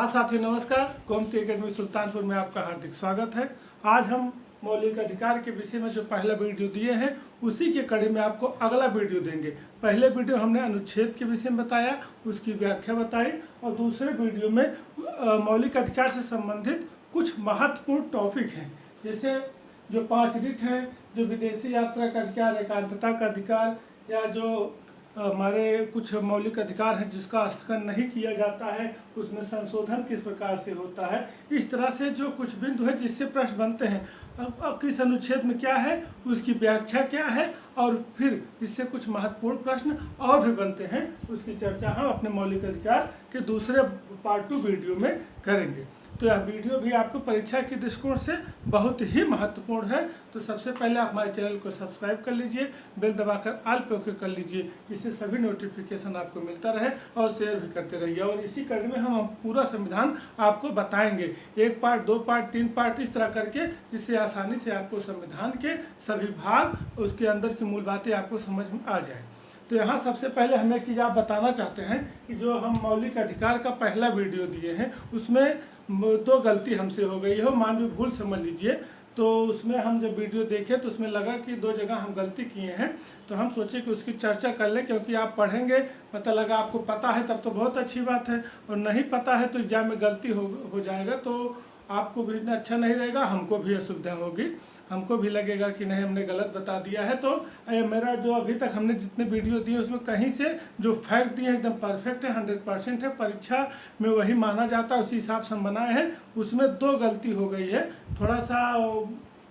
हाँ साथियों नमस्कार। गोमती एकेडमी सुल्तानपुर में आपका हार्दिक स्वागत है। आज हम मौलिक अधिकार के विषय में जो पहला वीडियो दिए हैं उसी के कड़ी में आपको अगला वीडियो देंगे। पहले वीडियो हमने अनुच्छेद के विषय में बताया, उसकी व्याख्या बताई, और दूसरे वीडियो में मौलिक अधिकार से संबंधित कुछ महत्वपूर्ण टॉपिक हैं, जैसे जो 5 रिट हैं, जो विदेशी यात्रा का अधिकार, एकांतता का अधिकार, या जो हमारे कुछ मौलिक अधिकार हैं जिसका स्थगन नहीं किया जाता है, उसमें संशोधन किस प्रकार से होता है। इस तरह से जो कुछ बिंदु है जिससे प्रश्न बनते हैं, अब किस अनुच्छेद में क्या है, उसकी व्याख्या क्या है, और फिर इससे कुछ महत्वपूर्ण प्रश्न और भी बनते हैं, उसकी चर्चा हम अपने मौलिक अधिकार के दूसरे पार्ट 2 वीडियो में करेंगे। तो यह वीडियो भी आपको परीक्षा के दृष्टिकोण से बहुत ही महत्वपूर्ण है। तो सबसे पहले आप हमारे चैनल को सब्सक्राइब कर लीजिए, बेल दबाकर ऑल पे ओके कर लीजिए, जिससे सभी नोटिफिकेशन आपको मिलता रहे, और शेयर भी करते रहिए। और इसी कड़ी में हम पूरा संविधान आपको बताएंगे, 1 पार्ट, 2 पार्ट, 3 पार्ट, इस तरह करके, जिससे आसानी से आपको संविधान के सभी भाग, उसके अंदर की मूल बातें आपको समझ में आ जाए। तो यहाँ सबसे पहले हम एक चीज़ आप बताना चाहते हैं कि जो हम मौलिक अधिकार का पहला वीडियो दिए हैं उसमें 2 गलती हमसे हो गई है, मानवीय भूल समझ लीजिए। तो उसमें हम जब वीडियो देखे तो उसमें लगा कि 2 जगह हम गलती किए हैं, तो हम सोचे कि उसकी चर्चा कर लें, क्योंकि आप पढ़ेंगे, पता लगा आपको पता है तब तो बहुत अच्छी बात है, और नहीं पता है तो एग्जाम में गलती हो जाएगा, तो आपको भी इतना अच्छा नहीं रहेगा, हमको भी असुविधा होगी, हमको भी लगेगा कि नहीं हमने गलत बता दिया है। तो मेरा जो अभी तक हमने जितने वीडियो दिए उसमें कहीं से जो फैक्ट दिए एकदम परफेक्ट है, 100% है, परीक्षा में वही माना जाता है, उसी हिसाब से हम बनाए हैं। उसमें 2 गलती हो गई है, थोड़ा सा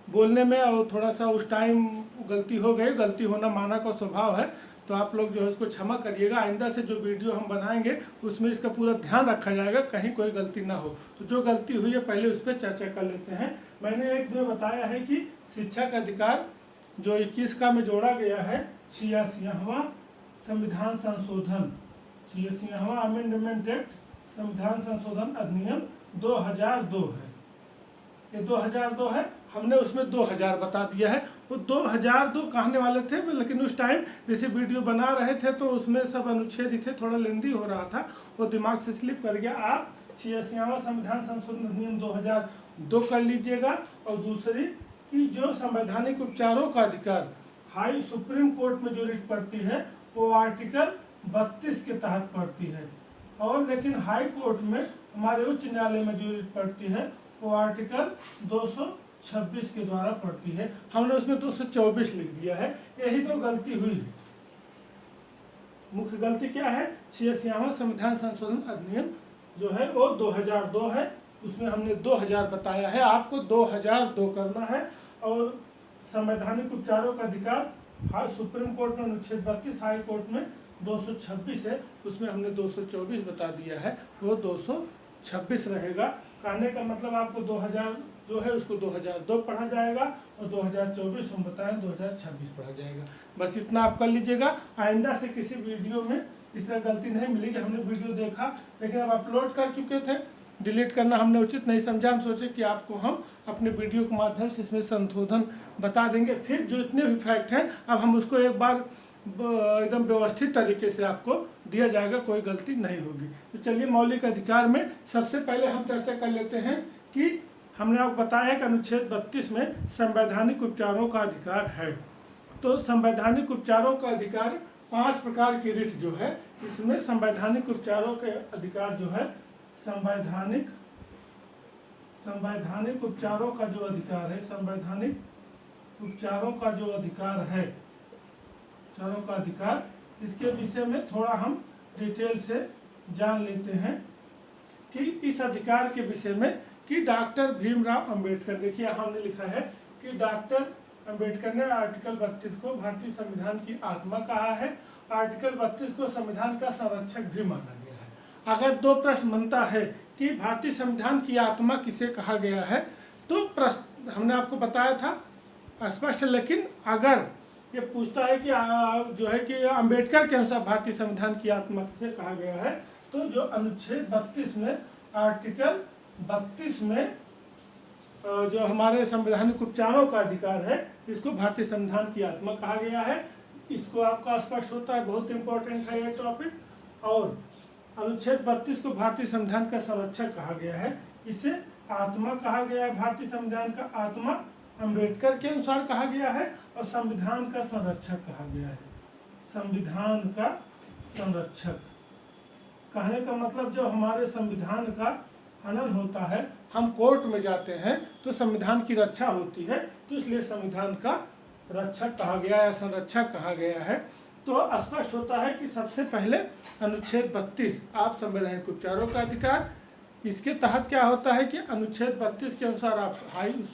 बोलने में और थोड़ा सा उस टाइम गलती हो गई। गलती होना मानव का स्वभाव है, तो आप लोग जो है उसको क्षमा करिएगा। आइंदा से जो वीडियो हम बनाएंगे उसमें इसका पूरा ध्यान रखा जाएगा, कहीं कोई गलती ना हो। तो जो गलती हुई है पहले उस पर चर्चा कर लेते हैं। मैंने एक में बताया है कि शिक्षा का अधिकार जो 21 का में जोड़ा गया है, 86वां संविधान संशोधन, 86वां अमेंडमेंट एक्ट, संविधान संशोधन अधिनियम 2002 है। ये 2002 है, हमने उसमें 2000 बता दिया है। वो 2002 कहने वाले थे, लेकिन उस टाइम जैसे वीडियो बना रहे थे तो उसमें सब अनुच्छेद ही थे, थोड़ा लेंदी हो रहा था, वो दिमाग से स्लिप कर गया। आप 86वां संविधान संशोधन अधिनियम 2002 कर लीजिएगा। और दूसरी कि जो संवैधानिक उपचारों का अधिकार हाई सुप्रीम कोर्ट में जो रिट पड़ती है वो आर्टिकल 32 के तहत पड़ती है, और लेकिन हाई कोर्ट में हमारे उच्च न्यायालय में जो रिट पड़ती है वो आर्टिकल 226 के द्वारा पड़ती है। हमने उसमें 224 लिख दिया है। यही तो गलती हुई है। मुख्य गलती क्या है, 86वां संविधान संशोधन अधिनियम जो है वो 2002 है, उसमें हमने 2000 बताया है, आपको 2002 करना है। और संवैधानिक उपचारों का अधिकार सुप्रीम कोर्ट में अनुच्छेद 32, हाई कोर्ट में 226 है, उसमें हमने 224 बता दिया है, वो 226 रहेगा। कहने का मतलब आपको 2000 जो है उसको 2002 पढ़ा जाएगा, और 2024 हम बताएं 2026 पढ़ा जाएगा। बस इतना आप कर लीजिएगा। आइंदा से किसी वीडियो में इस तरह गलती नहीं मिलेगी। हमने वीडियो देखा लेकिन अब अपलोड कर चुके थे, डिलीट करना हमने उचित नहीं समझा। हम सोचे कि आपको हम अपने वीडियो के माध्यम से इसमें संशोधन बता देंगे। फिर जो इतने भी फैक्ट हैं अब हम उसको एक बार एकदम व्यवस्थित तरीके से आपको दिया जाएगा, कोई गलती नहीं होगी। तो चलिए मौलिक अधिकार में सबसे पहले हम चर्चा कर लेते हैं कि हमने आपको बताया कि अनुच्छेद 32 में संवैधानिक उपचारों का अधिकार है। तो संवैधानिक उपचारों का अधिकार 5 प्रकार की रिट जो है, इसमें संवैधानिक उपचारों के अधिकार जो है, संवैधानिक उपचारों का जो अधिकार है, संवैधानिक उपचारों का जो अधिकार है, उपचारों का अधिकार, इसके विषय में थोड़ा हम डिटेल से जान लेते हैं कि इस अधिकार के विषय में कि डॉक्टर भीमराव अंबेडकर, देखिए हमने लिखा है कि डॉक्टर अंबेडकर ने आर्टिकल 32 को भारतीय संविधान की आत्मा कहा है। आर्टिकल 32 को संविधान का संरक्षक भी माना गया है। अगर 2 प्रश्न बनता है कि भारतीय संविधान की आत्मा किसे कहा गया है, तो प्रश्न हमने आपको बताया था स्पष्ट, लेकिन अगर ये पूछता है कि जो है कि अंबेडकर के अनुसार भारतीय संविधान की आत्मा किसे कहा गया है, तो जो अनुच्छेद 32 में, आर्टिकल 32 में जो हमारे संवैधानिक उपचारों का अधिकार है, इसको भारतीय संविधान की आत्मा कहा गया है। इसको आपका स्पष्ट होता है, बहुत इंपॉर्टेंट है ये टॉपिक। और अनुच्छेद 32 को भारतीय संविधान का संरक्षक कहा गया है, इसे आत्मा कहा गया है, भारतीय संविधान का आत्मा अंबेडकर के अनुसार कहा गया है, और संविधान का संरक्षक कहा गया है। संविधान का संरक्षक कहने का मतलब जो हमारे संविधान का हनन होता है, हम कोर्ट में जाते हैं तो संविधान की रक्षा होती है, तो इसलिए संविधान का रक्षक कहा गया है, संरक्षक कहा गया है। तो स्पष्ट होता है कि सबसे पहले अनुच्छेद 32 आप संवैधानिक उपचारों का अधिकार, इसके तहत क्या होता है कि अनुच्छेद 32 के अनुसार आप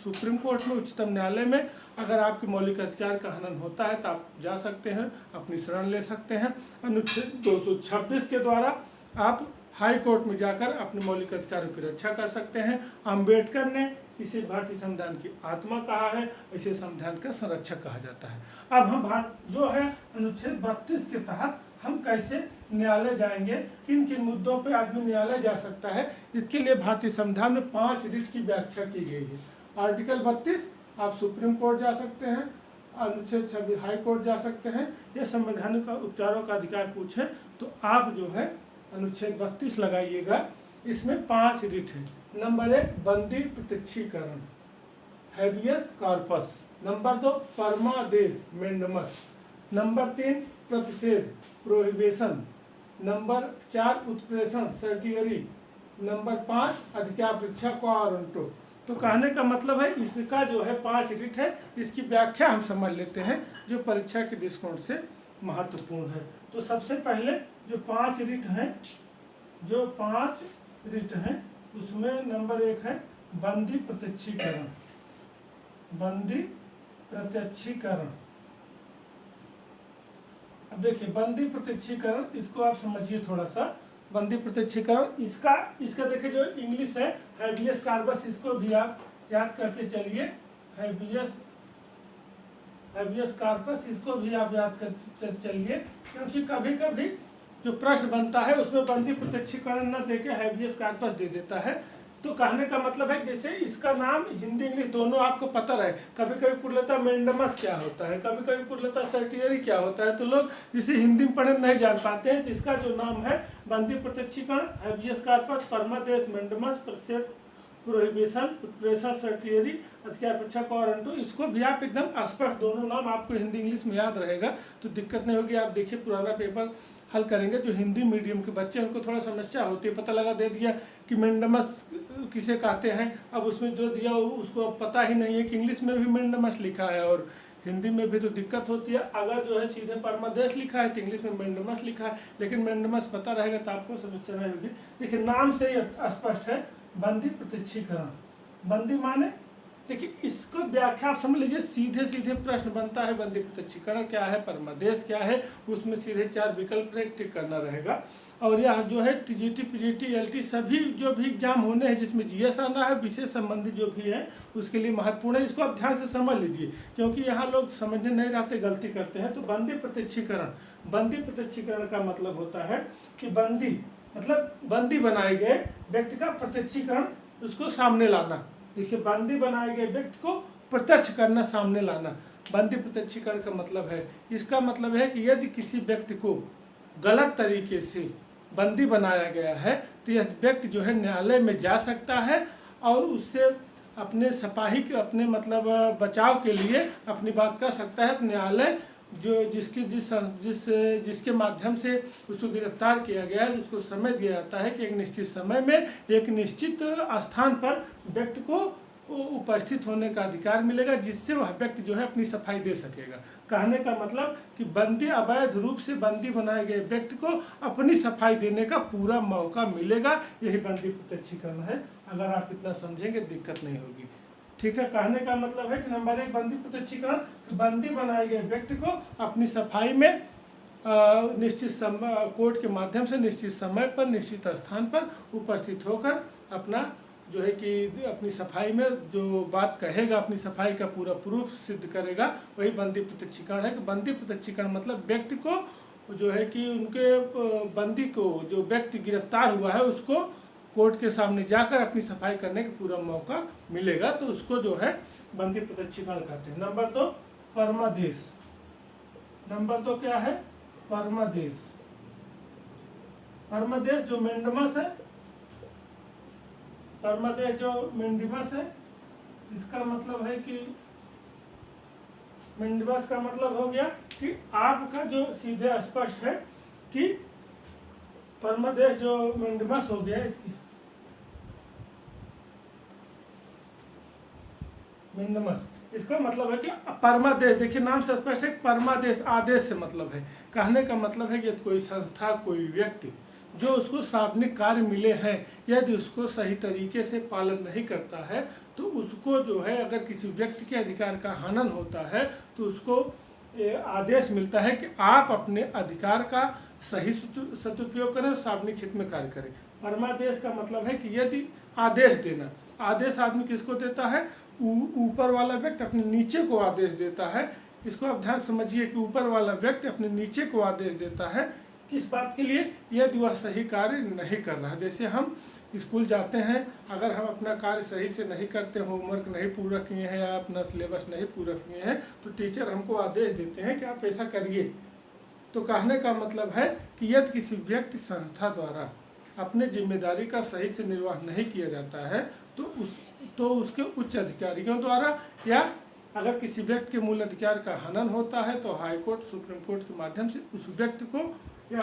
सुप्रीम कोर्ट में, उच्चतम न्यायालय में अगर आपके मौलिक अधिकार का हनन होता है तो आप जा सकते हैं, अपनी शरण ले सकते हैं। अनुच्छेद 226 के द्वारा आप हाई कोर्ट में जाकर अपने मौलिक अधिकारों की रक्षा कर सकते हैं। अंबेडकर ने इसे भारतीय संविधान की आत्मा कहा है, इसे संविधान का संरक्षक कहा जाता है। अब हम जो है अनुच्छेद 32 के तहत हम कैसे न्यायालय जाएंगे, किन किन मुद्दों पे आदमी न्यायालय जा सकता है, इसके लिए भारतीय संविधान में 5 रिट की व्याख्या की गई है। आर्टिकल 32 आप सुप्रीम कोर्ट जा सकते हैं, अनुच्छेद 26 हाई कोर्ट जा सकते हैं। ये संवैधानिक उपचारों का अधिकार पूछे तो आप जो है अनुच्छेद 32 लगाइएगा। इसमें 5 रिट है। नंबर 1 बंदी प्रत्यक्षीकरण हैबियस कॉर्पस, नंबर 2 परमादेश मेंडमस, नंबर 3 प्रतिषेध प्रोहिबिशन, नंबर 4 उत्प्रेषण सर्टियरी, नंबर 5 अधिकापेक्षा क्वारंटो। तो कहने का मतलब है इसका जो है 5 रिट है, इसकी व्याख्या हम समझ लेते हैं जो परीक्षा के दृष्टिकोण से महत्वपूर्ण है। तो सबसे पहले जो 5 रिट हैं, उसमें नंबर 1 है बंदी प्रत्यक्षीकरण। बंदी प्रत्यक्षीकरण, अब देखिए बंदी प्रत्यक्षीकरण, इसको आप समझिए थोड़ा सा। बंदी प्रत्यक्षीकरण इसका देखिए जो इंग्लिश है हैबियस कॉर्पस, इसको भी आप याद करते चलिए। हैबियस कॉर्पस, इसको भी आप याद कर चलिए, क्योंकि कभी कभी जो प्रश्न बनता है उसमें बंदी प्रत्यक्षीकरण न देके हैबियस कॉर्पस दे देता है। तो कहने का मतलब है जैसे इसका नाम हिंदी इंग्लिश दोनों आपको पता रहे, कभी कभी पूछ लेता मेंडमस क्या होता है, कभी कभी पूछ लेता सर्टियरी क्या होता है, तो लोग इसे हिंदी में पढ़े नहीं जान पाते हैं। तो इसका जो नाम है बंदी प्रत्यक्षीकरण, हैबियस कॉर्पस, परमादेश मेंडमस, प्रतिषेध प्रोहिबिशन, उत्प्रेषण सर्टियरी, अधिकापेक्षा क्वारंटो, इसको भी आप एकदम स्पष्ट दोनों नाम आपको हिंदी इंग्लिश में याद रहेगा तो दिक्कत नहीं होगी। आप देखिए पुराना पेपर हल करेंगे, जो हिंदी मीडियम के बच्चे उनको थोड़ा समस्या होती है, पता लगा दे दिया कि मेंडमस किसे कहते हैं, अब उसमें जो दिया उसको पता ही नहीं है कि इंग्लिश में भी मेंडमस लिखा है और हिंदी में भी, तो दिक्कत होती है। अगर जो है सीधे परमादेश लिखा है तो इंग्लिश में मेंडमस लिखा है, लेकिन मेंडमस पता रहेगा तो आपको समस्या नहीं होगी। देखिए नाम से ही स्पष्ट है बंदी प्रत्यक्षीकरण। बंदी माने देखिए इसको व्याख्या आप समझ लीजिए, सीधे सीधे प्रश्न बनता है बंदी प्रत्यक्षीकरण क्या है, परमादेश क्या है, उसमें सीधे 4 विकल्प टिक करना रहेगा। और यह जो है टीजीटी पीजीटी एलटी सभी जो भी एग्जाम होने हैं जिसमें जीएस आना है, विषय संबंधी जो भी है उसके लिए महत्वपूर्ण है। इसको आप ध्यान से समझ लीजिए, क्योंकि यहाँ लोग समझने नहीं रहते, गलती करते हैं। तो बंदी प्रत्यक्षीकरण, बंदी प्रत्यक्षीकरण का मतलब होता है कि बंदी मतलब बंदी बनाए गए व्यक्ति का प्रत्यक्षीकरण, उसको सामने लाना। देखिए बंदी बनाए गए व्यक्ति को प्रत्यक्ष करना, सामने लाना, बंदी प्रत्यक्षीकरण का मतलब है। इसका मतलब है कि यदि किसी व्यक्ति को गलत तरीके से बंदी बनाया गया है तो यह व्यक्ति जो है न्यायालय में जा सकता है और उससे अपने सफाई के अपने मतलब बचाव के लिए अपनी बात कर सकता है। तो न्यायालय जो जिसके माध्यम से उसको गिरफ्तार किया गया है उसको समय दिया जाता है कि एक निश्चित समय में एक निश्चित स्थान पर व्यक्ति को उपस्थित होने का अधिकार मिलेगा, जिससे वह व्यक्ति जो है अपनी सफाई दे सकेगा। कहने का मतलब कि बंदी अवैध रूप से बंदी बनाए गए व्यक्ति को अपनी सफाई देने का पूरा मौका मिलेगा, यही बंदी प्रत्यक्षीकरण है। अगर आप इतना समझेंगे दिक्कत नहीं होगी, ठीक है। कहने का मतलब है कि नंबर 1 बंदी प्रत्यक्षीकरण, बंदी बनाए गए व्यक्ति को अपनी सफाई में निश्चित समय कोर्ट के माध्यम से निश्चित समय पर निश्चित स्थान पर उपस्थित होकर अपना जो है कि अपनी सफाई में जो बात कहेगा, अपनी सफाई का पूरा प्रूफ सिद्ध करेगा, वही बंदी प्रत्यक्षीकरण है। कि बंदी प्रत्यक्षीकरण मतलब व्यक्ति को जो है कि उनके बंदी को जो व्यक्ति गिरफ्तार हुआ है उसको कोर्ट के सामने जाकर अपनी सफाई करने का पूरा मौका मिलेगा, तो उसको जो है बंदी प्रत्यक्षीकरण कहते हैं। नंबर 2 परमादेश। नंबर 2 क्या है? परमादेश। परमादेश जो मेंडमस है, परमादेश जो मेंडिमस है, इसका मतलब है कि मेंडिमस का मतलब हो गया कि आपका जो सीधे स्पष्ट है कि परमादेश जो मेंडिमस हो गया इसकी मेंडिमस, इसका मतलब है कि परमादेश, देखिए नाम से स्पष्ट है, परमादेश आदेश से मतलब है। कहने का मतलब है कि कोई संस्था, कोई व्यक्ति जो उसको सार्वजनिक कार्य मिले हैं, यदि उसको सही तरीके से पालन नहीं करता है तो उसको जो है, अगर किसी व्यक्ति के अधिकार का हनन होता है तो उसको आदेश मिलता है कि आप अपने अधिकार का सही सदुपयोग करें और सार्वजनिक हित में कार्य करें। परमादेश का मतलब है कि यदि आदेश देना, आदेश आदमी किसको देता है, ऊपर वाला व्यक्ति अपने नीचे को आदेश देता है। इसको आप ध्यान समझिए कि ऊपर वाला व्यक्ति अपने नीचे को आदेश देता है, किस बात के लिए, यदि वह सही कार्य नहीं कर रहा है। जैसे हम स्कूल जाते हैं, अगर हम अपना कार्य सही से नहीं करते, होमवर्क नहीं पूरा किए हैं या अपना सिलेबस नहीं पूरा किए हैं, तो टीचर हमको आदेश देते हैं कि आप ऐसा करिए। तो कहने का मतलब है कि यदि किसी व्यक्ति संस्था द्वारा अपने जिम्मेदारी का सही से निर्वाह नहीं किया जाता है तो उसके उच्च अधिकारियों द्वारा, या अगर किसी व्यक्ति के मूल अधिकार का हनन होता है तो हाई कोर्ट, सुप्रीम कोर्ट के माध्यम से उस व्यक्ति को या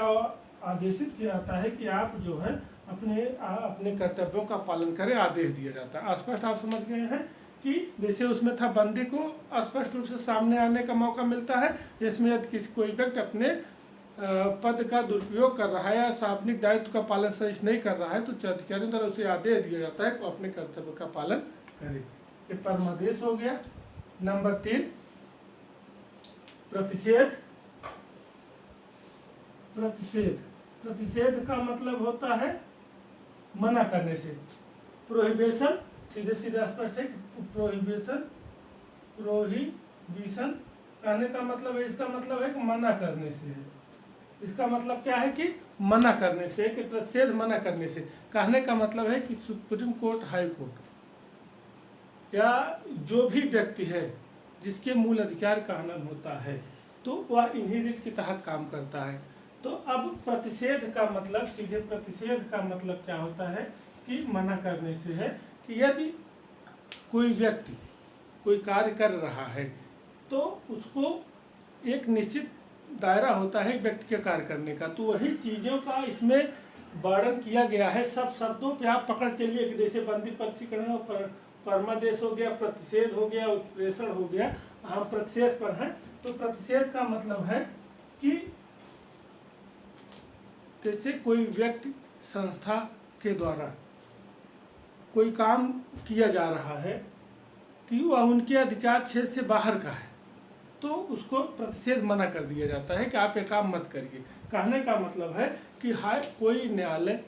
आदेशित किया जाता है कि आप जो है अपने कर्तव्यों का पालन करें, आदेश दिया जाता है। स्पष्ट आप समझ गए हैं कि जैसे उसमें था बंदी को स्पष्ट रूप से सामने आने का मौका मिलता है, इसमें यदि किसी कोई व्यक्ति अपने पद का दुरुपयोग कर रहा है या सार्वजनिक दायित्व का पालन सही नहीं कर रहा है तो उच्च अधिकारियों द्वारा उसे आदेश दिया जाता है कि अपने कर्तव्य का पालन करे। ये परमादेश हो गया। नंबर 3, प्रतिषेध। प्रतिषेध, प्रतिषेध का मतलब होता है मना करने से। प्रोहिबिशन, सीधे सीधे स्पष्ट है कि प्रोहिबिशन, प्रोहिबिशन कहने का मतलब है, इसका मतलब है कि मना करने से है। इसका मतलब क्या है कि मना करने से, कि प्रतिषेध मना करने से। कहने का मतलब है कि सुप्रीम कोर्ट, हाई कोर्ट या जो भी व्यक्ति है जिसके मूल अधिकार का हनन होता है तो वह इन्हीं रिट के तहत काम करता है। तो अब प्रतिषेध का मतलब, सीधे प्रतिषेध का मतलब क्या होता है कि मना करने से है कि यदि कोई व्यक्ति कोई कार्य कर रहा है तो उसको एक निश्चित दायरा होता है व्यक्ति के कार्य करने का, तो वही चीज़ों का इसमें वर्णन किया गया है। सब शब्दों पे आप पकड़ चलिए कि जैसे बंदी पक्षीकरण, परमादेश हो गया, प्रतिषेध हो गया, उत्प्रेषण हो गया। हम प्रतिषेध पर हैं, तो प्रतिषेध का मतलब है कि जैसे कोई व्यक्ति, संस्था के द्वारा कोई काम किया जा रहा है कि वह उनके अधिकार क्षेत्र से बाहर का है, तो उसको प्रतिषेध मना कर दिया जाता है कि आप ये काम मत करिए। कहने का मतलब है कि कोई न्यायालय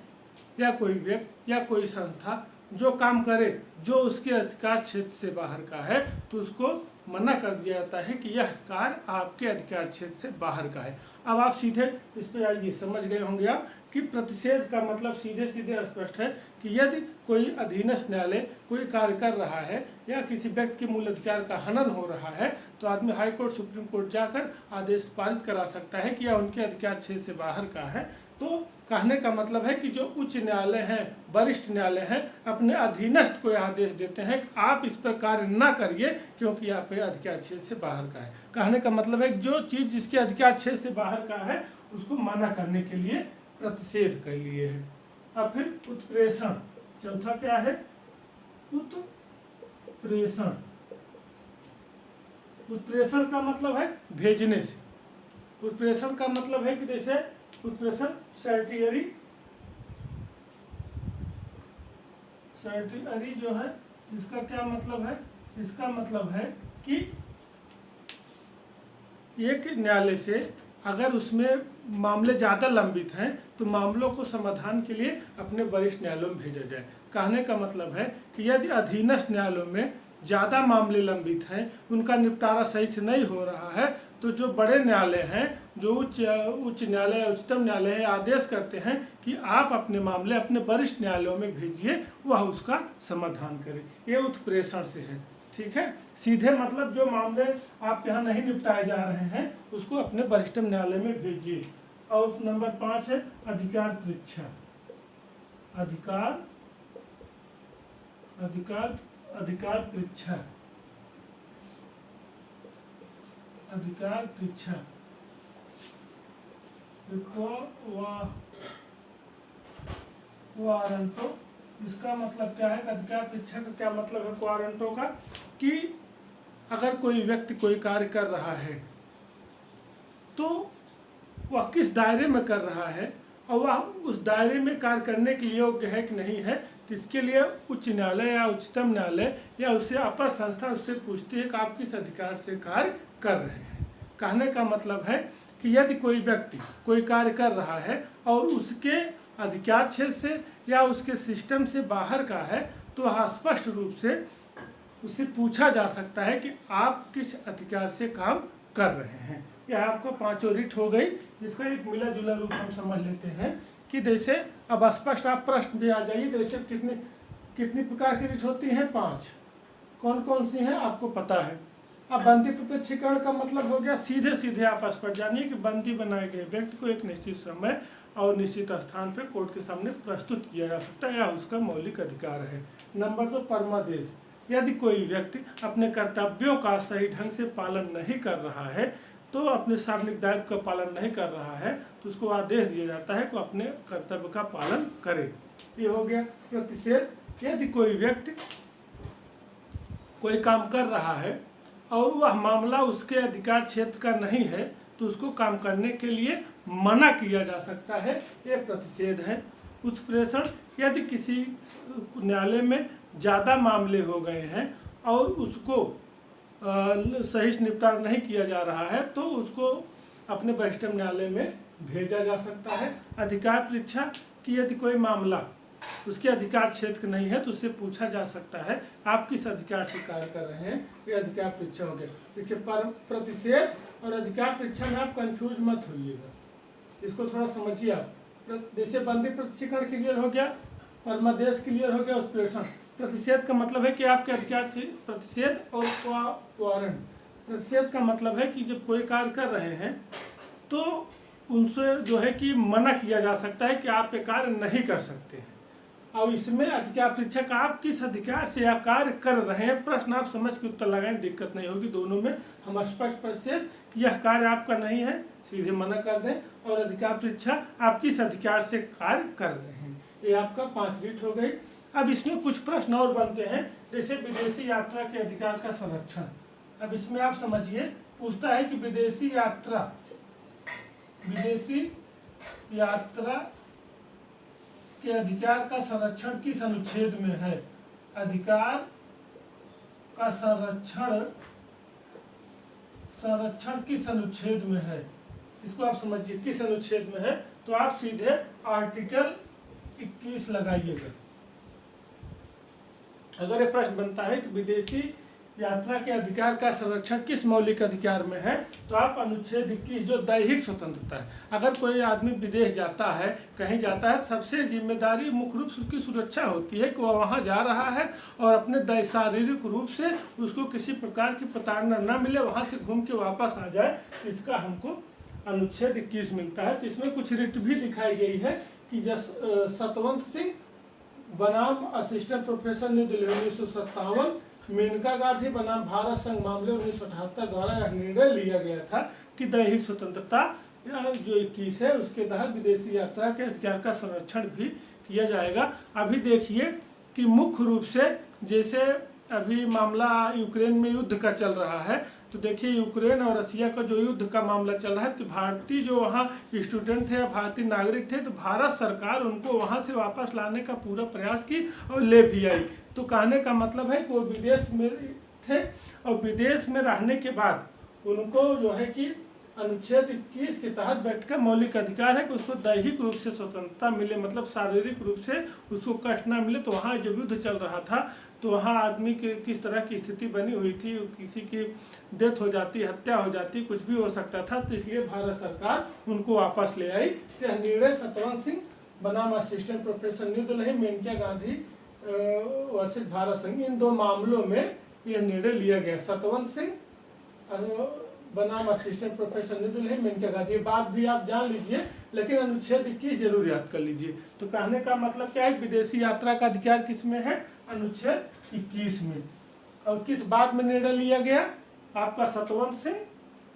या कोई व्यक्ति या कोई संस्था जो काम करे जो उसके अधिकार क्षेत्र से बाहर का है तो उसको मना कर दिया जाता है कि यह कार्य आपके अधिकार क्षेत्र से बाहर का है। अब आप सीधे इस पर आइए, समझ गए होंगे आप कि प्रतिषेध का मतलब सीधे सीधे स्पष्ट है कि यदि कोई अधीनस्थ न्यायालय कोई कार्य कर रहा है या किसी व्यक्ति के मूल अधिकार का हनन हो रहा है तो आदमी हाई कोर्ट, सुप्रीम कोर्ट जाकर आदेश पारित करा सकता है कि यह उनके अधिकार क्षेत्र से बाहर का है। तो कहने का मतलब है कि जो उच्च न्यायालय हैं, वरिष्ठ न्यायालय हैं, अपने अधीनस्थ को आदेश देते हैं कि आप इस पर कार्य ना करिए क्योंकि आप अधिकार क्षेत्र से बाहर का है। कहने का मतलब है कि जो चीज़ जिसके अधिकार क्षेत्र से बाहर का है उसको मना करने के लिए प्रतिषेध के लिए है। अब फिर उत्प्रेषण, चौथा क्या है, उत्प्रेषण। उत्प्रेषण का मतलब है भेजने से। उत्प्रेषण का मतलब है कि जैसे उत्प्रेषण सर्टियरी जो है, इसका क्या मतलब है, इसका मतलब है कि एक न्यायालय से अगर उसमें मामले ज़्यादा लंबित हैं तो मामलों को समाधान के लिए अपने वरिष्ठ न्यायालयों में भेजा जाए। कहने का मतलब है कि यदि अधीनस्थ न्यायालयों में ज़्यादा मामले लंबित हैं, उनका निपटारा सही से नहीं हो रहा है, तो जो बड़े न्यायालय हैं, जो उच्च न्यायालय, उच्चतम न्यायालय है, आदेश करते हैं कि आप अपने मामले अपने वरिष्ठ न्यायालयों में भेजिए, वह उसका समाधान करें। ये उत्प्रेषण से है, ठीक है। सीधे मतलब जो मामले आपके यहाँ नहीं निपटाए जा रहे हैं उसको अपने वरिष्ठतम न्यायालय में भेजिए। और नंबर 5 है अधिकार परीक्षा। अधिकार अधिकार अधिकार परीक्षा अधिकार परीक्षा वारंटो। इसका मतलब क्या है? अधिकार परीक्षा का क्या मतलब है वारंटो का? कि अगर कोई व्यक्ति कोई कार्य कर रहा है तो वह किस दायरे में कर रहा है और वह उस दायरे में कार्य करने के लिए योग्य है कि नहीं है, तो इसके लिए उच्च न्यायालय या उच्चतम न्यायालय या उससे अपर संस्था उससे पूछती है कि आप किस अधिकार से कार्य कर रहे हैं। कहने का मतलब है कि यदि कोई व्यक्ति कोई कार्य कर रहा है और उसके अधिकार क्षेत्र से या उसके सिस्टम से बाहर का है, तो वह स्पष्ट रूप से उससे पूछा जा सकता है कि आप किस अधिकार से काम कर रहे हैं। यह आपको 5 रिट हो गई। इसका एक मिला जुला रूप हम समझ लेते हैं कि जैसे अब स्पष्ट आप प्रश्न भी आ जाइए। जैसे कितनी प्रकार की रिट होती हैं? 5। कौन कौन सी हैं आपको पता है। अब बंदी प्रत्यक्षीकरण का मतलब हो गया सीधे सीधे आप स्पष्ट जानिए कि बंदी बनाए गए व्यक्ति को एक निश्चित समय और निश्चित स्थान पर कोर्ट के सामने प्रस्तुत किया जा सकता है या उसका मौलिक अधिकार है। नंबर 2 परमादेश। यदि कोई व्यक्ति अपने कर्तव्यों का सही ढंग से पालन नहीं कर रहा है, तो अपने सार्वजनिक दायित्व का पालन नहीं कर रहा है, तो उसको आदेश दिया जाता है कि अपने कर्तव्य का पालन करे। ये हो गया प्रतिषेध। यदि कोई व्यक्ति कोई काम कर रहा है और वह मामला उसके अधिकार क्षेत्र का नहीं है, तो उसको काम करने के लिए मना किया जा सकता है। ये प्रतिषेध है। उत्प्रेषण। यदि किसी न्यायालय में ज़्यादा मामले हो गए हैं और उसको सही से निपटारा नहीं किया जा रहा है, तो उसको अपने वरिष्ठतम न्यायालय में भेजा जा सकता है। अधिकार परीक्षा कि यदि कोई मामला उसके अधिकार क्षेत्र नहीं है, तो उससे पूछा जा सकता है आप किस अधिकार से कार्य कर रहे हैं। ये अधिकार परीक्षा हो गया। देखिए प्रतिषेध और अधिकार परीक्षा में आप कंफ्यूज मत होइएगा, इसको थोड़ा समझिए आप। जैसे बंदी प्रत्यक्षीकरण क्लियर हो गया, परमादेश क्लियर हो गया, उत्प्रेषण। प्रतिषेध का मतलब है कि आपके अधिकार से प्रतिषेध और वारंट। प्रतिषेध का मतलब है कि जब कोई कार्य कर रहे हैं तो उनसे जो है कि मना किया जा सकता है कि आप ये कार्य नहीं कर सकते हैं। और इसमें अधिकार परीक्षा का आप किस अधिकार से यह कार्य कर रहे हैं, प्रश्न आप समझ के उत्तर लगाएं, दिक्कत नहीं होगी। दोनों में हम स्पष्ट प्रतिषेध कि यह कार्य आपका नहीं है, सीधे मना कर दें, और अधिकार परीक्षा आप किस अधिकार से कार्य कर रहे हैं। ये आपका 5 रिट हो गई। अब इसमें कुछ प्रश्न और बनते हैं, जैसे विदेशी यात्रा के अधिकार का संरक्षण। अब इसमें आप समझिए, पूछता है कि विदेशी यात्रा के अधिकार का संरक्षण किस अनुच्छेद में है। अधिकार का संरक्षण किस अनुच्छेद में है, इसको आप समझिए किस अनुच्छेद में है। तो आप सीधे आर्टिकल 21 लगाइएगा। अगर ये प्रश्न बनता है कि विदेशी यात्रा के अधिकार का संरक्षण किस मौलिक अधिकार में है, तो आप अनुच्छेद 21 जो दैहिक स्वतंत्रता है। अगर कोई आदमी विदेश जाता है, कहीं जाता है, सबसे जिम्मेदारी मुख्य रूप से उसकी सुरक्षा होती है कि वह वहाँ जा रहा है और अपने शारीरिक रूप से उसको किसी प्रकार की प्रताड़ना न मिले, वहाँ से घूम के वापस आ जाए। इसका हमको अनुच्छेद 21 मिलता है। तो इसमें कुछ रिट भी दिखाई गई है कि सतवंत सिंह बनाम assistant professor New Delhi 1957, Maneka Gandhi बनाम भारत संघ मामले 1978 द्वारा यह निर्णय लिया गया था कि दैहिक स्वतंत्रता जो 21 है उसके तहत विदेशी यात्रा के अधिकार का संरक्षण भी किया जाएगा। अभी देखिए कि मुख्य रूप से जैसे अभी मामला यूक्रेन में युद्ध का चल रहा है, तो देखिए यूक्रेन और रसिया का जो युद्ध का मामला चल रहा है, तो भारतीय जो वहाँ स्टूडेंट थे या भारतीय नागरिक थे, तो भारत सरकार उनको वहाँ से वापस लाने का पूरा प्रयास की और ले भी आई। तो कहने का मतलब है कि वो विदेश में थे और विदेश में रहने के बाद उनको जो है कि अनुच्छेद 21 के तहत व्यक्ति का मौलिक अधिकार है कि उसको दैहिक रूप से स्वतंत्रता मिले, मतलब शारीरिक रूप से उसको कष्ट ना मिले। तो वहाँ जब युद्ध चल रहा था तो वहाँ आदमी के किस तरह की स्थिति बनी हुई थी, किसी की डेथ हो जाती, हत्या हो जाती, कुछ भी हो सकता था। तो इसलिए भारत सरकार उनको वापस ले आई। तो निर्णय सतवंत सिंह बनाम assistant professor New Delhi, Maneka Gandhi versus Bharat संघ, इन 2 मामलों में यह निर्णय लिया गया। सतवंत सिंह बनाम असिस्टेंट प्रोफेसर निधुल है मेनका गांधी। ये बात भी आप जान लीजिए, लेकिन अनुच्छेद 21 जरूर याद कर लीजिए। तो कहने का मतलब क्या है, विदेशी यात्रा का अधिकार किस में है, अनुच्छेद 21 में। और किस बात में निर्णय लिया गया, आपका सतवंत सिंह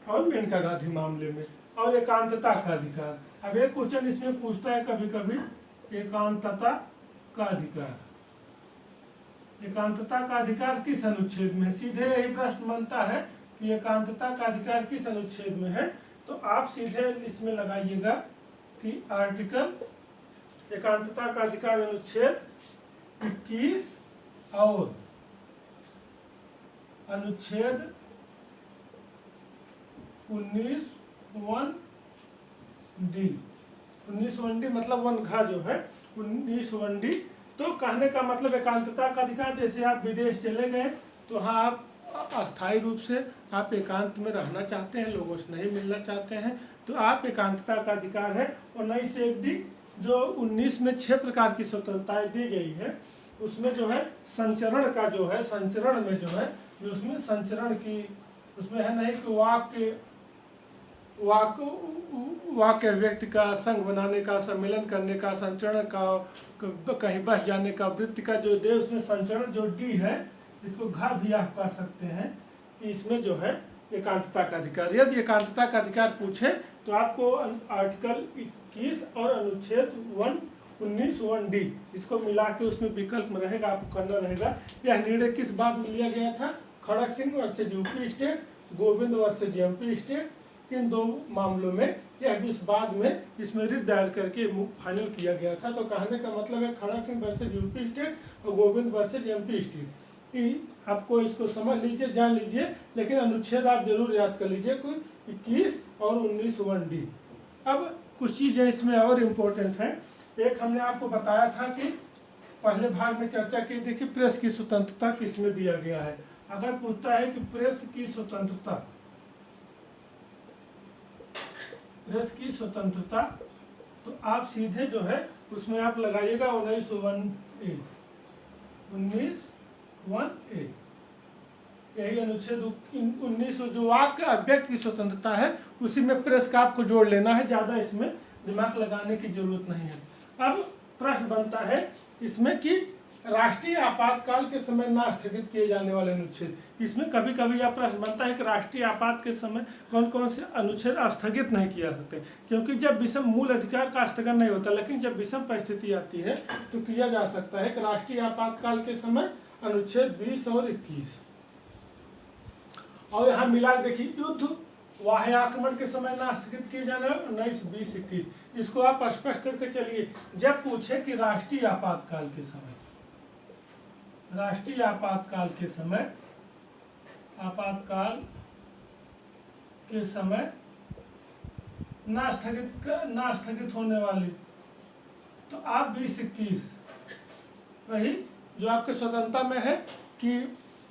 और मेनका गांधी मामले में। और एकांतता का अधिकार, अब एक क्वेश्चन इसमें पूछता है कभी कभी, एकांतता का अधिकार, एकांतता का अधिकार किस अनुच्छेद में, सीधे यही प्रश्न बनता है कि एकांतता का अधिकार किस अनुच्छेद में है। तो आप सीधे इसमें लगाइएगा कि आर्टिकल, एकांतता का अधिकार अनुच्छेद 21 और अनुच्छेद 19(1)(d), 19(1)(d) मतलब 1 घा जो है 19(1)(d). तो कहने का मतलब एकांतता का अधिकार, जैसे आप विदेश चले गए तो हाँ आप अस्थायी रूप से आप एकांत में रहना चाहते हैं, लोगों से नहीं मिलना चाहते हैं, तो आप एकांतता का अधिकार है। और 19(1)(d) जो 19 में 6 प्रकार की स्वतंत्रताएं दी गई है, उसमें जो है संचरण का जो है, संचरण में जो है, जो उसमें संचरण की उसमें है नहीं कि वाक्य व्यक्ति का, संघ बनाने का, सम्मेलन करने का, संचरण का, कहीं बस जाने का, वृत्ति का जो दे, उसमें संचरण जो डी है, इसको घा भी आप कह सकते हैं, कि इसमें जो है एकांतता का अधिकार। यदि एकांतता का अधिकार पूछे तो आपको आर्टिकल 21 और अनुच्छेद 19(1)(d) इसको मिला के उसमें विकल्प में रहेगा, आपको करना रहेगा। यह निर्णय किस बात में लिया गया था, Kharag Singh versus UP state, Govind versus MP state, इन 2 मामलों में यह इस बाद में इसमें रिट दायर करके फाइनल किया गया था। तो कहने का मतलब है खड़ग सिंह वर्सेज यूपी स्टेट और गोविंद वर्सेज एमपी स्टेट। आपको इसको समझ लीजिए, जान लीजिए, लेकिन अनुच्छेद आप जरूर याद कर लीजिए, कोई 21 और 19(1)(d). अब कुछ चीज़ें इसमें और इम्पोर्टेंट हैं। एक हमने आपको बताया था कि पहले भाग में चर्चा की थी कि प्रेस की स्वतंत्रता किस में दिया गया है। अगर पूछता है कि प्रेस की स्वतंत्रता, प्रेस की स्वतंत्रता, तो आप सीधे जो है उसमें आप लगाइएगा 19(1)(a), 19(1)(a), यही अनुच्छेद 19 जो वाक्य अभिव्यक्ति की स्वतंत्रता है, उसी में प्रेस का आपको जोड़ लेना है, ज़्यादा इसमें दिमाग लगाने की जरूरत नहीं है। अब प्रश्न बनता है इसमें कि राष्ट्रीय आपातकाल के समय ना स्थगित किए जाने वाले अनुच्छेद, इसमें कभी कभी यह प्रश्न बनता है कि राष्ट्रीय आपात के समय कौन कौन से अनुच्छेद स्थगित नहीं किया सकते, क्योंकि जब विषम मूल अधिकार का स्थगन नहीं होता, लेकिन जब विषम परिस्थिति आती है तो किया जा सकता है कि राष्ट्रीय आपातकाल के समय अनुच्छेद 20 और 21। और यहाँ मिला देखिए, युद्ध वाह्य आक्रमण के समय ना स्थगित किए जाने 19, 20, 21, इसको आप स्पष्ट करके चलिए। जब पूछे कि राष्ट्रीय आपातकाल के समय, राष्ट्रीय आपातकाल के समय, आपातकाल के समय ना स्थगित होने वाली, तो आप 20-21 वही जो आपके स्वतंत्रता में है कि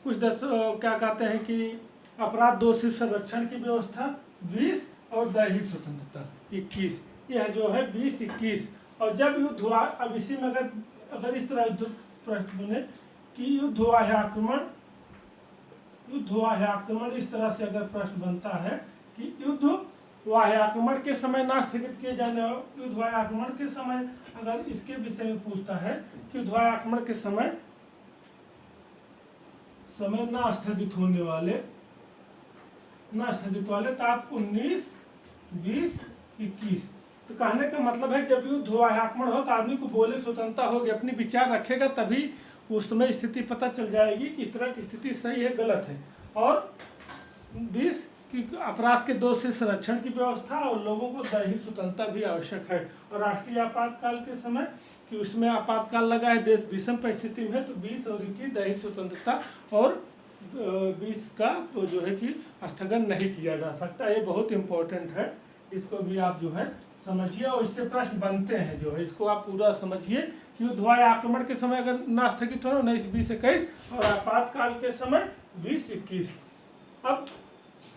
कुछ क्या कहते हैं कि अपराध दोषी संरक्षण की व्यवस्था 20 और दैहिक स्वतंत्रता 21, यह जो है 20-21। और जब युद्ध हुआ, अब इसी में अगर इस तरह युद्ध प्रश्न बने कि युद्ध हुआ है आक्रमण, युद्ध हुआ है आक्रमण, इस तरह से अगर प्रश्न बनता है कि युद्ध हुआ है आक्रमण के समय ना स्थगित किए जाने, युद्ध हुआ है आक्रमण के समय, अगर इसके विषय में पूछता है कि युद्ध हुआ है आक्रमण के समय ना स्थगित होने वाले, ना स्थगित वाले, तो आप 19, 20, 21। तो कहने का मतलब है जब युद्ध हुआ है आक्रमण हो तो आदमी को बोले स्वतंत्रता होगी, अपनी विचार रखेगा, तभी उस समय स्थिति पता चल जाएगी कि इस तरह की स्थिति सही है गलत है। और 20 की अपराध के दोष से संरक्षण की व्यवस्था, और लोगों को दैहिक स्वतंत्रता भी आवश्यक है। और राष्ट्रीय आपातकाल के समय कि उसमें आपातकाल लगा है, देश विषम परिस्थिति में है, तो 20 और 21 दैहिक स्वतंत्रता और 20 का तो जो है कि स्थगन नहीं किया जा सकता। ये बहुत इम्पोर्टेंट है, इसको भी आप जो है समझिए, और इससे प्रश्न बनते हैं जो है, इसको आप पूरा समझिए। युद्ध हुआ आक्रमण के समय अगर ना स्थगित हो 19, 20, 21, और आपातकाल के समय 20, 21। अब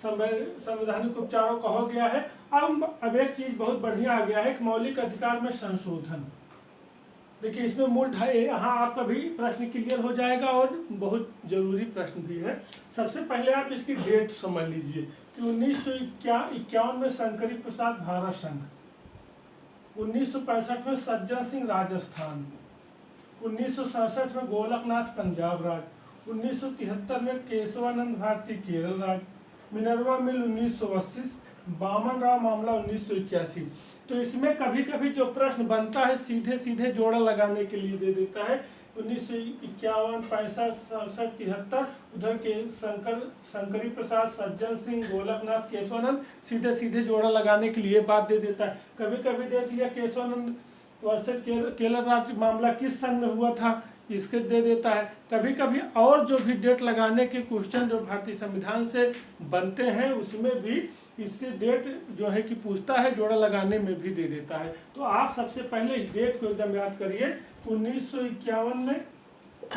संवैधानिक उपचारों का हो गया है। अब एक चीज बहुत बढ़िया आ गया है कि मौलिक अधिकार में संशोधन, देखिए इसमें मूल यहाँ आपका भी प्रश्न क्लियर हो जाएगा और बहुत जरूरी प्रश्न भी है। सबसे पहले आप इसकी डेट समझ लीजिए कि 1951 में शंकरी प्रसाद भारत संघ, 1965 में सज्जन सिंह राजस्थान, 1967 में गोलकनाथ पंजाब राज्य, 1973 में केशवानंद भारती केरल राज्य, मिनर्वा मिल 1980, बामन राव मामला 1981। तो इसमें कभी कभी जो प्रश्न बनता है सीधे सीधे जोड़ा लगाने के लिए दे देता है 1951, 65, 67, 73, उधर के शंकरी प्रसाद, सज्जन सिंह, गोलकनाथ, केशवानंद, सीधे सीधे जोड़ा लगाने के लिए बात दे देता है। कभी कभी दे दिया केशवानंद वर्सेस केरल राज्य मामला किस सन में हुआ था, इसके दे देता है। कभी कभी और जो भी डेट लगाने के क्वेश्चन जो भारतीय संविधान से बनते हैं उसमें भी इससे डेट जो है कि पूछता है, जोड़ा लगाने में भी दे देता है। तो आप सबसे पहले इस डेट को एकदम याद करिए। 1951 में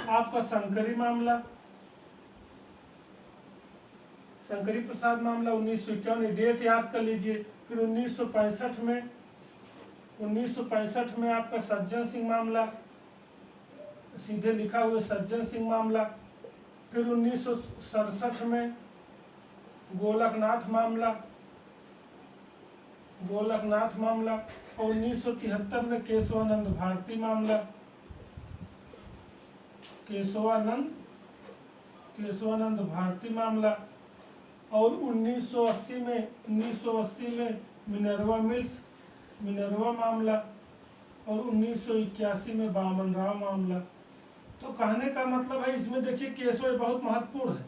आपका शंकरी मामला, शंकरी प्रसाद मामला 1951 डेट याद कर लीजिए। फिर 1965 में आपका सज्जन सिंह मामला, सीधे लिखा हुआ सज्जन सिंह मामला। फिर 1967 में गोलकनाथ मामला और 1973 में केशवानंद भारती मामला, केशवानंद भारती मामला। और 1980 में मिनर्वा मामला और 1981 में बामन राव मामला। तो कहने का मतलब है इसमें देखिए केशव बहुत महत्वपूर्ण है।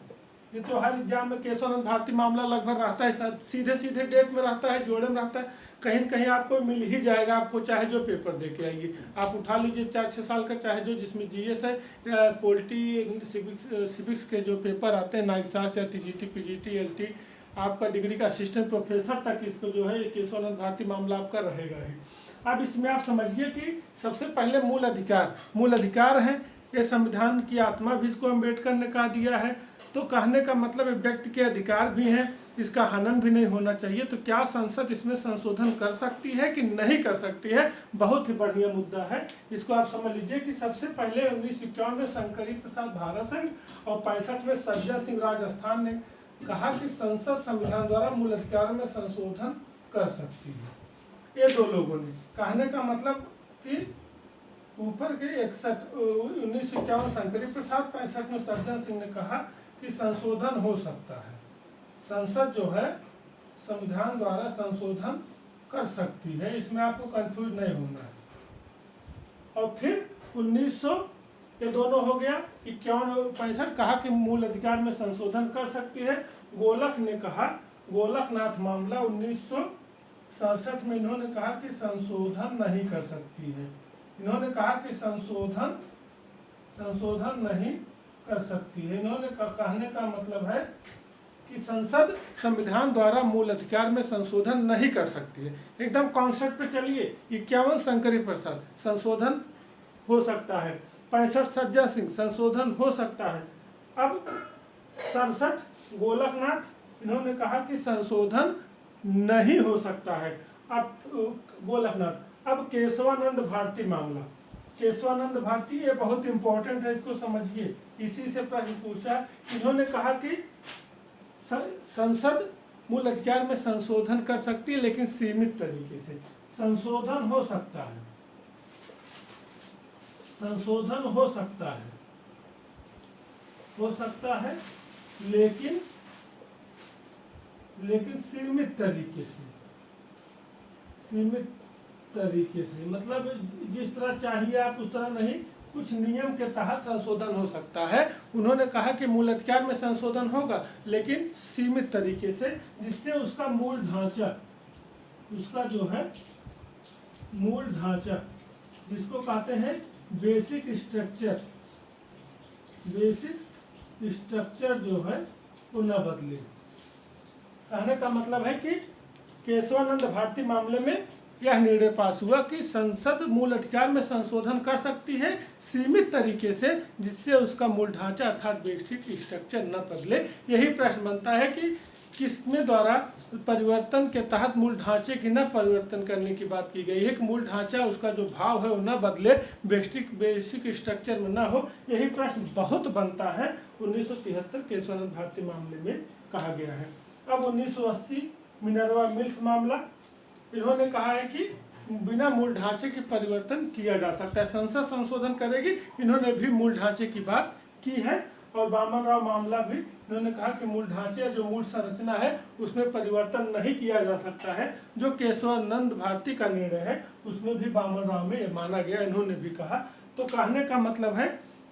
ये तो हर एग्जाम में केशवानंद भारती मामला लगभग रहता है, सीधे सीधे डेट में रहता है, जोड़े में रहता है, कहीं न कहीं आपको मिल ही जाएगा। आपको चाहे जो पेपर दे के आइए, आप उठा लीजिए 4-6 साल का, चाहे जो जिसमें जीएस है या पॉलिटी सिविक्स के जो पेपर आते हैं, नाइक शास्त्र या टीजीटी पीजीटी एलटी, आपका डिग्री का असिस्टेंट प्रोफेसर तक इसको जो है केशवानंद भारती मामला आपका रहेगा ही। अब इसमें आप समझिए कि सबसे पहले मूल अधिकार है। ये संविधान की आत्मा भी इसको अम्बेडकर ने कहा दिया है। तो कहने का मतलब व्यक्ति के अधिकार भी हैं, इसका हनन भी नहीं होना चाहिए। तो क्या संसद इसमें संशोधन कर सकती है कि नहीं कर सकती है, बहुत ही बढ़िया मुद्दा है। इसको आप समझ लीजिए कि सबसे पहले 1951 में शंकरी प्रसाद भारत संघ और 65 में सज्जन सिंह राजस्थान ने कहा कि संसद संविधान द्वारा मूल अधिकारों में संशोधन कर सकती है। ये दो लोगों ने, कहने का मतलब कि ऊपर के 1951 शंकरी प्रसाद, 65 में सज्जन सिंह ने कहा कि संशोधन हो सकता है, संसद जो है संविधान द्वारा संशोधन कर सकती है, इसमें आपको कंफ्यूज नहीं होना है। और फिर 1900 ये दोनों हो गया, 51 और 65 कहा कि मूल अधिकार में संशोधन कर सकती है। गोलक ने कहा, गोलकनाथ मामला 1967 में इन्होंने कहा कि संशोधन नहीं कर सकती है। इन्होंने कहा कि संशोधन नहीं कर सकती है। इन्होंने कहने का मतलब है कि संसद संविधान द्वारा मूल अधिकार में संशोधन नहीं कर सकती है। एकदम कॉन्सेप्ट पे चलिए। 51 शंकरी प्रसाद, संशोधन हो सकता है। 65 सज्जन सिंह, संशोधन हो सकता है। अब 67 गोलकनाथ, इन्होंने कहा कि संशोधन नहीं हो सकता है। अब गोलकनाथ, अब केशवानंद भारती मामला, केशवानंद भारती ये बहुत इंपॉर्टेंट है, इसको समझिए, इसी से प्रश्न पूछा। इन्होंने कहा कि संसद मूल अधिकार में संशोधन कर सकती है लेकिन सीमित तरीके से। संशोधन हो सकता है, संशोधन हो सकता है लेकिन सीमित तरीके से, मतलब जिस तरह चाहिए आप उस तरह नहीं, कुछ नियम के तहत संशोधन हो सकता है। उन्होंने कहा कि मूल अधिकार में संशोधन होगा लेकिन सीमित तरीके से, जिससे उसका मूल ढांचा, उसका जो है मूल ढांचा, जिसको कहते हैं बेसिक स्ट्रक्चर जो है वो न बदले। कहने का मतलब है कि केशवानंद भारती मामले में यह निर्णय पास हुआ कि संसद मूल अधिकार में संशोधन कर सकती है सीमित तरीके से, जिससे उसका मूल ढांचा अर्थात बेसिक स्ट्रक्चर न बदले। यही प्रश्न बनता है कि किसमें द्वारा परिवर्तन के तहत मूल ढांचे की न परिवर्तन करने की बात की गई है कि मूल ढांचा उसका जो भाव है वो न बदले, बेसिक स्ट्रक्चर में न हो। यही प्रश्न बहुत बनता है 1973 केशवानंद भारती मामले में कहा गया है। अब 1980 मिनर्वा मिल्स मामला, इन्होंने कहा है कि बिना मूल ढांचे के परिवर्तन किया जा सकता है, संसद संशोधन करेगी। इन्होंने भी मूल ढांचे की बात की है। और वामन राव मामला भी इन्होंने कहा कि मूल ढांचे जो मूल संरचना है उसमें परिवर्तन नहीं किया जा सकता है। जो केशवानंद भारती का निर्णय है उसमें भी वामन राव में ये माना गया, इन्होंने भी कहा। तो कहने का मतलब है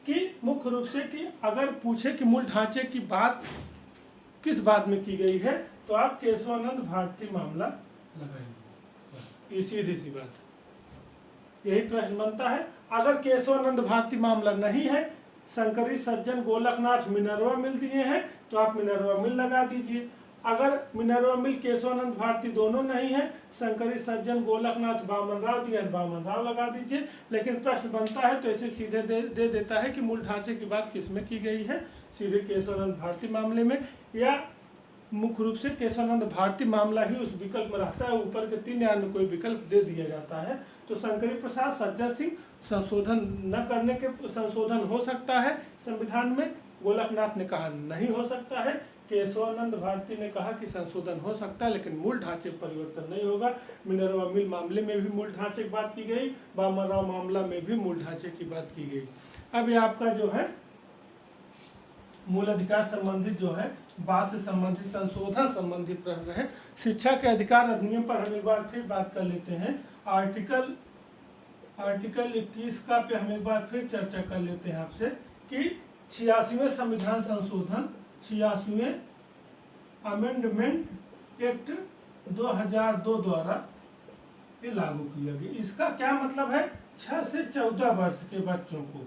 कि मुख्य रूप से कि अगर पूछे कि मूल ढांचे की बात किस बात में की गई है तो आप केशवानंद भारती मामला लगाएंगे, ये सीधी सी बात। यही प्रश्न बनता है। अगर केशवानंद भारती मामला नहीं है, शंकरी सज्जन गोलकनाथ मिनर्वा मिल दिए हैं तो आप मिनर्वा मिल लगा दीजिए। अगर मिनर्वा मिल केशवानंद भारती दोनों नहीं है, शंकरी सज्जन गोलकनाथ वामन राव दिए, वामन राव लगा दीजिए। लेकिन प्रश्न बनता है तो ऐसे सीधे दे देता है कि मूल ढांचे की बात किसमें की गई है, सीधे केशवानंद भारती मामले में, या मुख्य रूप से केशवानंद भारती मामला ही उस विकल्प में रहता है, ऊपर के 3 या अन्य कोई विकल्प दे दिया जाता है। तो शंकरी प्रसाद सज्जन सिंह संशोधन न करने के संशोधन हो सकता है संविधान में, गोलकनाथ ने कहा नहीं हो सकता है, केशवानंद भारती ने कहा कि संशोधन हो सकता है लेकिन मूल ढांचे परिवर्तन नहीं होगा। मिनर्वा मिल मामले में भी मूल ढांचे की बात की गई, वामन राव मामला में भी मूल ढांचे की बात की गई। अब ये आपका जो है मूल अधिकार संबंधित जो है बात से संबंधित संशोधन संबंधी प्रश्न है। शिक्षा के अधिकार अधिनियम पर हम एक बार फिर बात कर लेते हैं। आर्टिकल 21 का पे हम एक बार फिर चर्चा कर लेते हैं आपसे कि 86वें संविधान संशोधन, 86वें अमेंडमेंट एक्ट 2002 द्वारा ये लागू किया गया। इसका क्या मतलब है, 6 से 14 वर्ष के बच्चों को,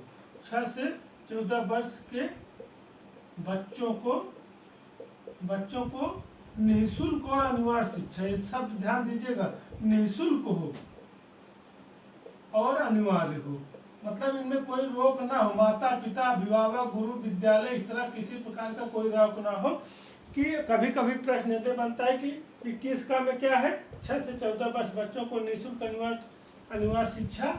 6 से 14 वर्ष के बच्चों को निःशुल्क और अनिवार्य शिक्षा, ये शब्द ध्यान दीजिएगा, निःशुल्क हो और अनिवार्य हो, मतलब इनमें कोई रोक ना हो, माता पिता अभिभावक गुरु विद्यालय इस तरह किसी प्रकार का कोई रोक ना हो। कि कभी कभी प्रश्न ये बनता है कि 21 का में क्या है, 6 से 14 वर्ष बच्चों को निःशुल्क अनिवार्य शिक्षा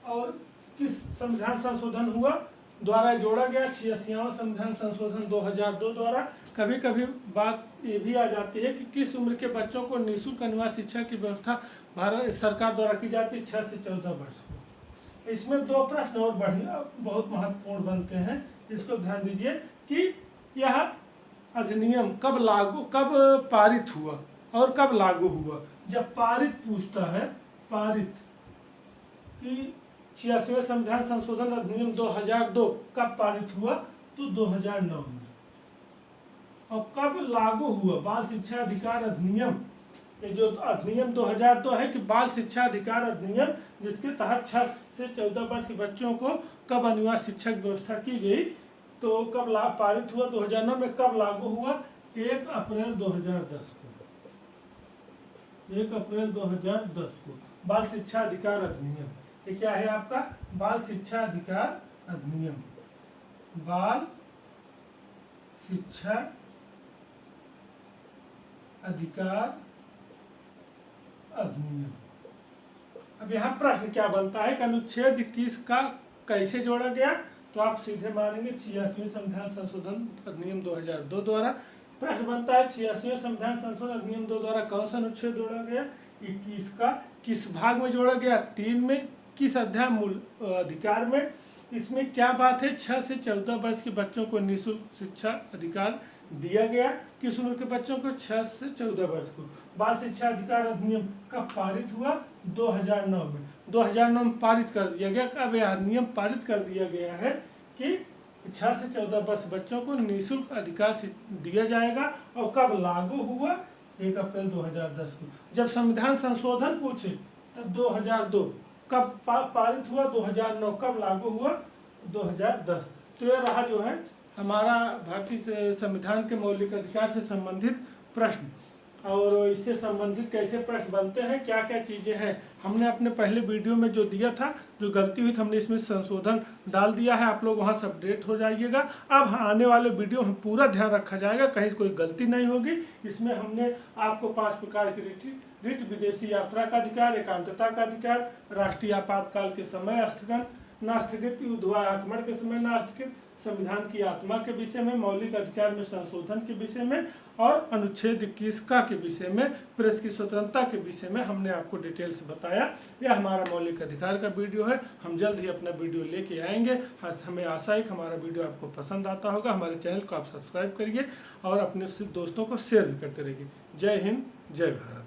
और किस संविधान संशोधन हुआ द्वारा जोड़ा गया, 86वां संविधान संशोधन 2002 द्वारा। कभी कभी बात ये भी आ जाती है कि किस उम्र के बच्चों को निःशुल्क अनिवार्य शिक्षा की व्यवस्था भारत सरकार द्वारा की जाती है, 6 से 14 वर्ष को। इसमें 2 प्रश्न और बढ़िया बहुत महत्वपूर्ण बनते हैं, इसको ध्यान दीजिए कि यह अधिनियम कब पारित हुआ और कब लागू हुआ। जब पारित पूछता है, पारित कि 86वें संविधान संशोधन अधिनियम 2002 कब पारित हुआ, तो 2009 में। और कब लागू हुआ, बाल शिक्षा अधिकार अधिनियम, ये जो अधिनियम 2002 है कि बाल शिक्षा अधिकार अधिनियम, जिसके तहत 6 से 14 वर्ष के बच्चों को कब अनिवार्य शिक्षा की व्यवस्था की गई, तो कब पारित हुआ 2009 में। कब लागू हुआ, 1 अप्रैल 2010 को, 1 अप्रैल 2010 को बाल शिक्षा अधिकार अधिनियम। ये क्या है आपका, बाल शिक्षा अधिकार अधिनियम, बाल शिक्षा अधिकार अधिनियम। अब यहाँ प्रश्न क्या बनता है कि अनुच्छेद 21 का कैसे जोड़ा गया, तो आप सीधे मानेंगे 86वें संविधान संशोधन अधिनियम 2002 द्वारा। प्रश्न बनता है 86वें संविधान संशोधन अधिनियम 2 द्वारा कौन सा अनुच्छेद जोड़ा गया, 21 का। किस भाग में जोड़ा गया, 3 में। किस अध्याय, मूल अधिकार में। इसमें क्या बात है, 6 से 14 वर्ष के बच्चों को निःशुल्क शिक्षा अधिकार दिया गया। किस उम्र के बच्चों को, 6 से 14 वर्ष को। बाल शिक्षा अधिकार अधिनियम कब पारित हुआ, 2009 में। 2009 में पारित कर दिया गया। अब यह अधिनियम पारित कर दिया गया है कि 6 से 14 वर्ष बच्चों को निःशुल्क अधिकार दिया जाएगा। और कब लागू हुआ, 1 अप्रैल 2010 को। जब संविधान संशोधन पूछे तब 2002, कब पारित हुआ, 2009, कब लागू हुआ, 2010। तो यह रहा जो है हमारा भारतीय संविधान के मौलिक अधिकार से संबंधित प्रश्न। और इससे संबंधित कैसे प्रश्न बनते हैं, क्या क्या चीज़ें हैं, हमने अपने पहले वीडियो में जो दिया था, जो गलती हुई थी हमने इसमें संशोधन डाल दिया है। आप लोग वहां से अपडेट हो जाइएगा। अब आने वाले वीडियो में पूरा ध्यान रखा जाएगा, कहीं कोई गलती नहीं होगी। इसमें हमने आपको 5 प्रकार की रिट, विदेशी यात्रा का अधिकार, एकांतता का अधिकार, राष्ट्रीय आपातकाल के समय स्थगन न स्थगित, युद्ध व आक्रमण के समय न स्थगित, संविधान की आत्मा के विषय में, मौलिक अधिकार में संशोधन के विषय में और अनुच्छेद 21 के विषय में, प्रेस की स्वतंत्रता के विषय में हमने आपको डिटेल से बताया। यह हमारा मौलिक अधिकार का वीडियो है। हम जल्द ही अपना वीडियो लेके आएंगे। हमें आशा है कि हमारा वीडियो आपको पसंद आता होगा। हमारे चैनल को आप सब्सक्राइब करिए और अपने दोस्तों को शेयर भी करते रहिए। जय हिंद, जय भारत।